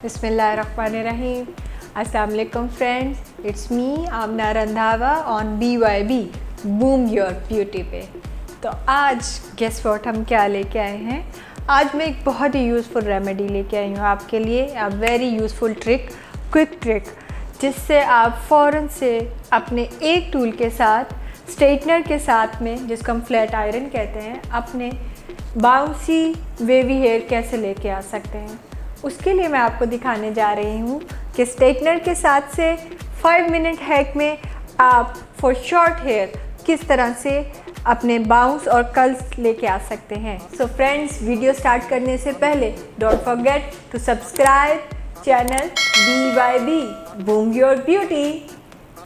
Bismillahirrahmanirrahim. Assalamu alaikum friends. It's me Amna Randhawa on BYB Boom Your Beauty पे। तो आज guess what हम क्या लेके आए हैं। आज मैं एक बहुत ही यूज़फुल रेमेडी लेके आई हूँ आपके लिए। A very useful trick, quick trick, जिससे आप फ़ौरन से अपने एक टूल के साथ, स्ट्रेटनर के साथ में, जिसको हम फ्लैट आयरन कहते हैं, अपने बाउंसी वेवी हेयर कैसे लेके आ सकते हैं। उसके लिए मैं आपको दिखाने जा रही हूँ कि स्ट्रेटनर के साथ से 5 मिनट हैक में आप फॉर शॉर्ट हेयर किस तरह से अपने बाउंस और कर्ल्स लेके आ सकते हैं। सो फ्रेंड्स, वीडियो स्टार्ट करने से पहले don't forget to subscribe channel BYB Boom Your Beauty.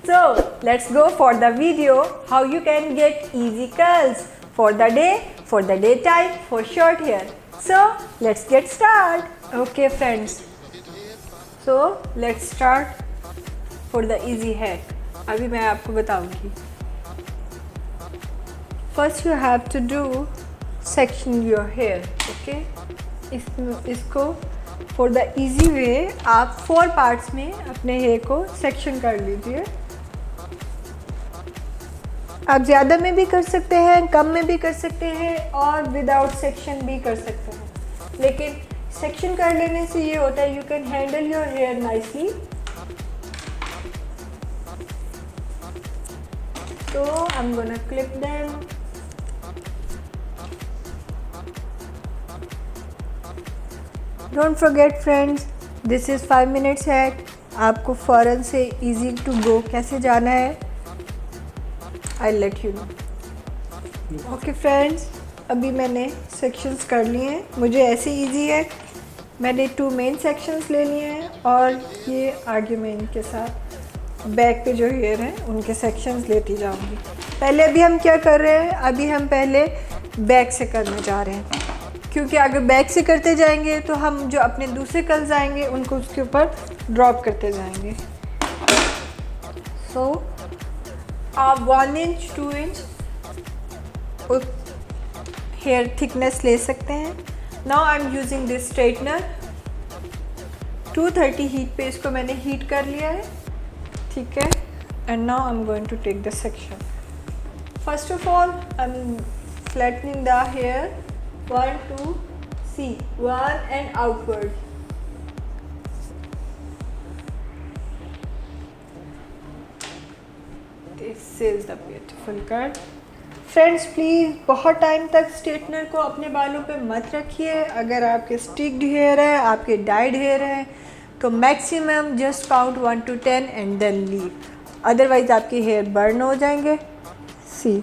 So let's go for the video how you can get easy curls for the day, for the daytime, for short hair. So let's get started. Okay friends, so let's start for the easy hack. अभी मैं आपको बताऊंगी। First you have to do section your hair. Okay, इसको for the easy way आप 4 parts में अपने hair को section कर लीजिए। आप ज़्यादा में भी कर सकते हैं, कम में भी कर सकते हैं और विदाउट सेक्शन भी कर सकते हैं, लेकिन सेक्शन कर लेने से ये होता है you can handle your hair nicely. तो I am gonna clip them. Don't forget friends, this is 5 minutes hack. आपको फ़ौरन से इजी टू गो कैसे जाना है, I let you know. Okay friends, अभी मैंने सेक्शंस कर लिए हैं। मुझे ऐसे इजी है, मैंने 2 मेन सेक्शंस ले लिए हैं और ये आगे मैं इनके साथ बैक पे जो हेयर हैं उनके सेक्शंस लेती जाऊंगी। पहले अभी हम क्या कर रहे हैं, अभी हम पहले बैक से करने जा रहे हैं, क्योंकि अगर बैक से करते जाएंगे तो हम जो अपने दूसरे कर्ल्स आएंगे उनको उसके ऊपर ड्रॉप करते जाएंगे। सो आप 1 इंच 2 इंच हेयर थिकनेस ले सकते हैं। Now I am using this straightener. 230 heat पे इसको मैंने हीट कर लिया है, ठीक है। And now I am going to take the section. First of all I am flattening the hair 1 2 see 1 and outward। This is the beautiful cut। Friends please बहुत time तक स्ट्रेटनर को अपने बालों पे मत रखिए। अगर आपके स्टिक्ड हेयर है, आपके डाइड हेयर है, तो maximum just count 1 to 10 and then leave, otherwise आपके हेयर बर्न हो जाएंगे। सी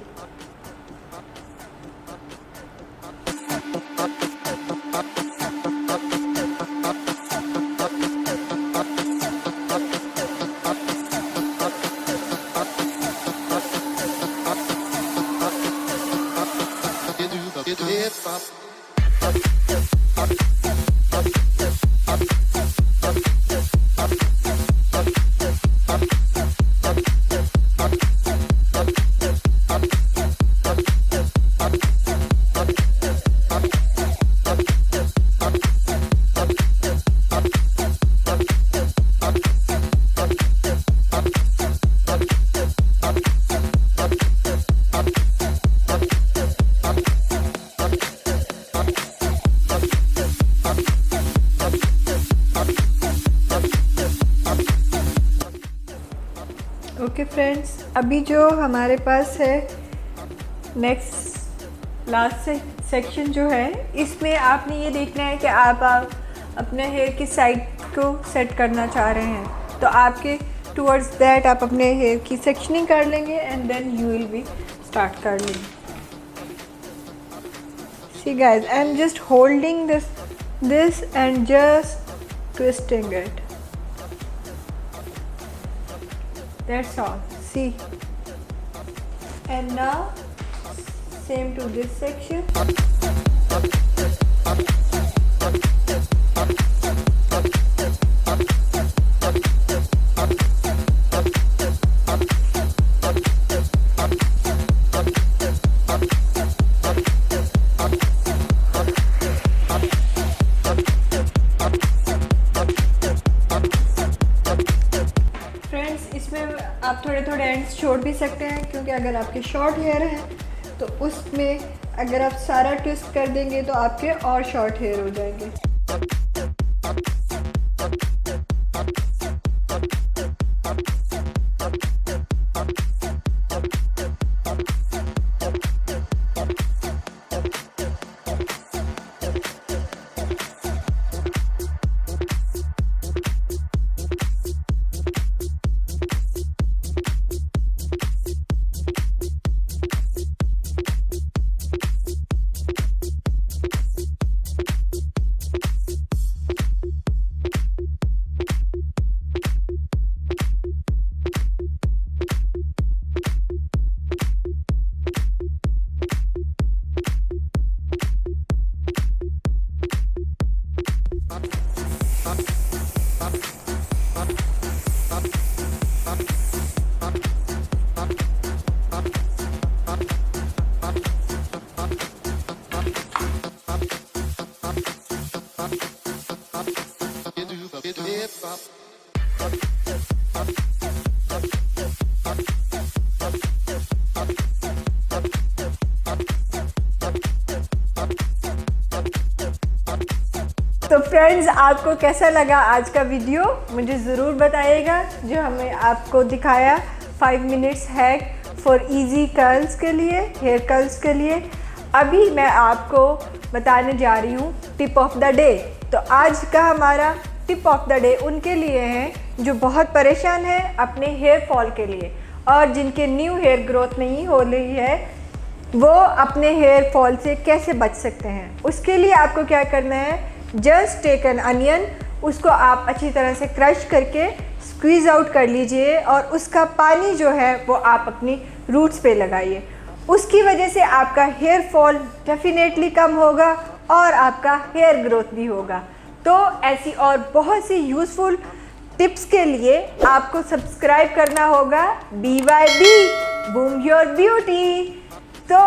ओके फ्रेंड्स, अभी जो हमारे पास है नेक्स्ट लास्ट सेक्शन जो है, इसमें आपने ये देखना है कि आप अपने हेयर की साइड को सेट करना चाह रहे हैं, तो आपके टुवर्ड्स दैट आप अपने हेयर की सेक्शनिंग कर लेंगे and then you will be start कर लेंगे। See guys, I am just holding this and just twisting it. That's all. See, and now same to this section. थोड़े थोड़े एंड्स छोड़ भी सकते हैं, क्योंकि अगर आपके शॉर्ट हेयर है तो उसमें अगर आप सारा ट्विस्ट कर देंगे तो आपके और शॉर्ट हेयर हो जाएंगे। तो फ्रेंड्स, आपको कैसा लगा आज का वीडियो मुझे ज़रूर बताइएगा। जो हमें आपको दिखाया 5 minutes hack for easy curls के लिए, हेयर कर्ल्स के लिए। अभी मैं आपको बताने जा रही हूँ टिप ऑफ द डे। तो आज का हमारा टिप ऑफ द डे उनके लिए है जो बहुत परेशान है अपने हेयर फॉल के लिए, और जिनके न्यू हेयर ग्रोथ नहीं हो रही है, वो अपने हेयर फॉल से कैसे बच सकते हैं। उसके लिए आपको क्या करना है, जस्ट टेक एन अनियन, उसको आप अच्छी तरह से क्रश करके स्क्वीज़ आउट कर लीजिए और उसका पानी जो है वो आप अपनी रूट्स पे लगाइए। उसकी वजह से आपका हेयर फॉल डेफिनेटली कम होगा और आपका हेयर ग्रोथ भी होगा। तो ऐसी और बहुत सी यूज़फुल टिप्स के लिए आपको सब्सक्राइब करना होगा BYB बूम योर ब्यूटी। तो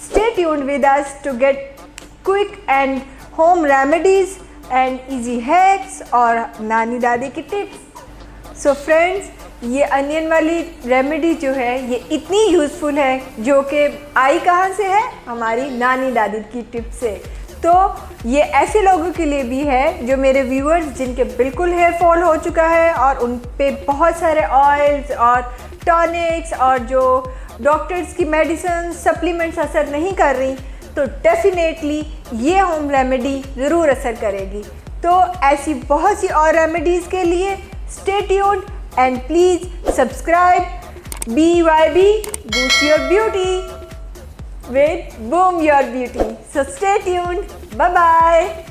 stay tuned with us to get quick and home remedies and easy hacks और नानी दादी की टिप्स। सो फ्रेंड्स, ये अनियन वाली रेमेडी जो है ये इतनी यूज़फुल है, जो कि आई कहाँ से है, हमारी नानी दादी की टिप से। तो ये ऐसे लोगों के लिए भी है जो मेरे व्यूअर्स जिनके बिल्कुल हेयर फॉल हो चुका है और उन पे बहुत सारे ऑयल्स और टॉनिक्स और जो डॉक्टर्स की मेडिसिन सप्लीमेंट्स असर नहीं कर रही, तो डेफिनेटली ये होम रेमेडी ज़रूर असर करेगी। तो ऐसी बहुत सी और रेमेडीज़ के लिए stay tuned and please subscribe BYB boost your beauty with boom your beauty. So stay tuned. Bye bye.